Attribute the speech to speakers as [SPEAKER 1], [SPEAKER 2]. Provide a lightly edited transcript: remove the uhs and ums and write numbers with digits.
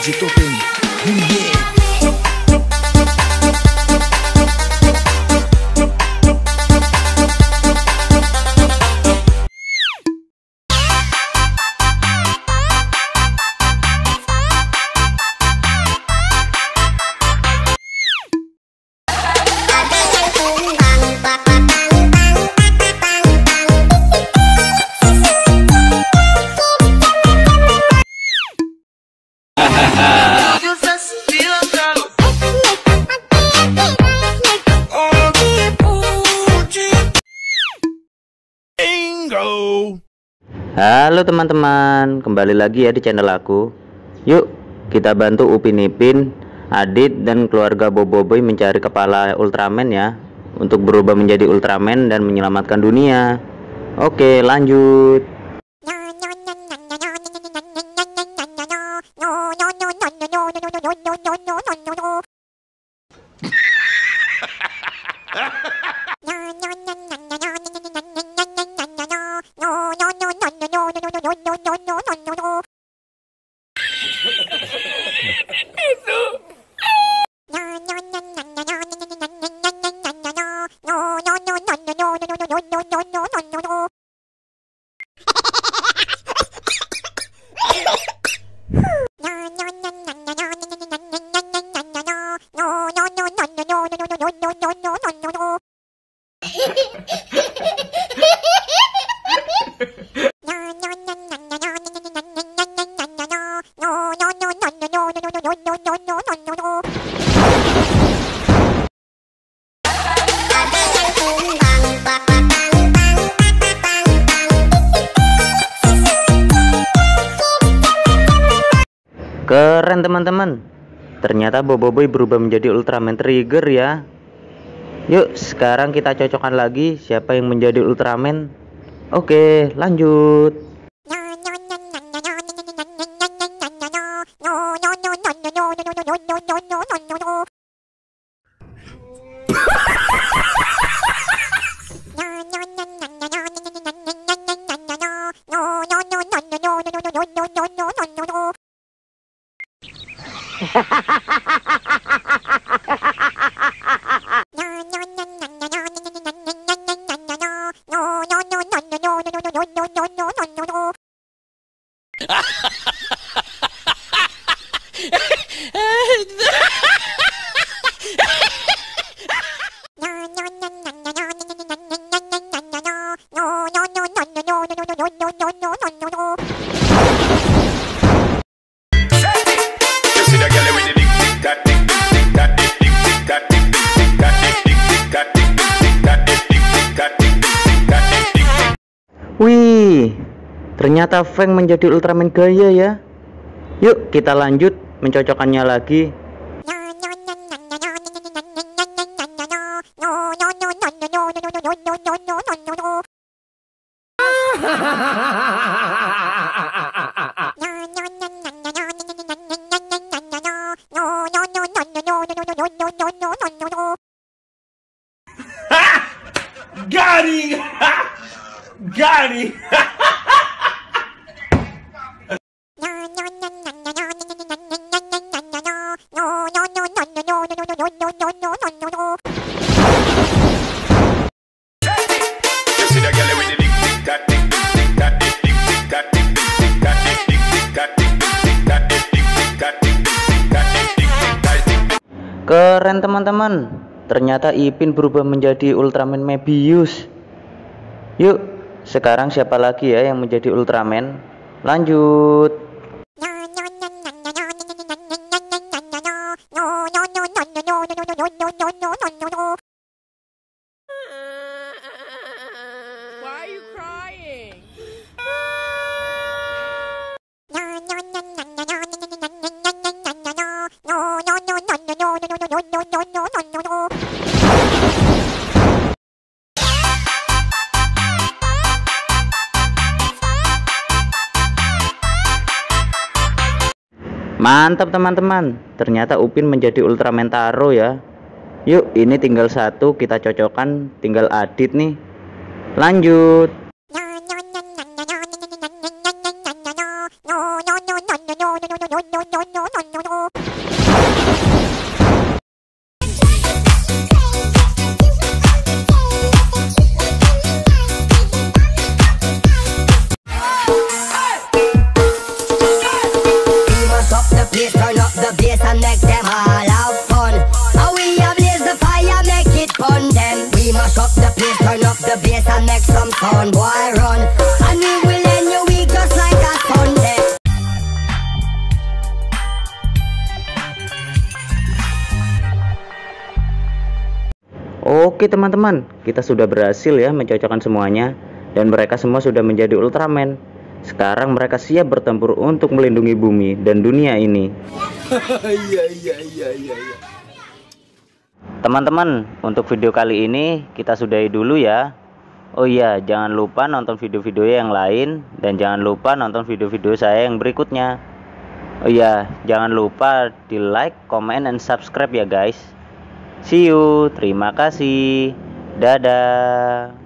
[SPEAKER 1] DJ Toteng. Yeah.
[SPEAKER 2] Halo teman-teman, kembali lagi ya di channel aku. Yuk kita bantu Upin Ipin, Adit dan keluarga Boboiboy mencari kepala Ultraman ya, untuk berubah menjadi Ultraman dan menyelamatkan dunia. Oke, lanjut. Keren teman-teman, ternyata Boboiboy berubah menjadi Ultraman Trigger ya. Yuk sekarang kita cocokkan lagi siapa yang menjadi Ultraman. Oke, lanjut. Wih, ternyata Feng menjadi Ultraman gaya ya. Yuk kita lanjut mencocokkannya lagi.
[SPEAKER 1] Got it! Got it!
[SPEAKER 2] Keren teman-teman, ternyata Ipin berubah menjadi Ultraman Mebius. Yuk sekarang siapa lagi ya yang menjadi Ultraman? Lanjut.
[SPEAKER 3] Why are you crying?
[SPEAKER 2] Mantap teman-teman, ternyata Upin menjadi Ultraman Taro ya. Yuk ini tinggal satu kita cocokkan, tinggal Adit nih. Lanjut.
[SPEAKER 4] mash up the place, turn up the bass and make some sound, boy run. And we will end your week just like a Sunday.
[SPEAKER 2] Oke teman-teman, kita sudah berhasil ya mencocokkan semuanya, dan mereka semua sudah menjadi Ultraman. Sekarang mereka siap bertempur untuk melindungi bumi dan dunia ini. Teman-teman, untuk video kali ini kita sudahi dulu ya. Oh iya, jangan lupa nonton video-video yang lain, dan jangan lupa nonton video-video saya yang berikutnya. Oh iya, jangan lupa di like, comment, and subscribe ya guys. See you, terima kasih, dadah.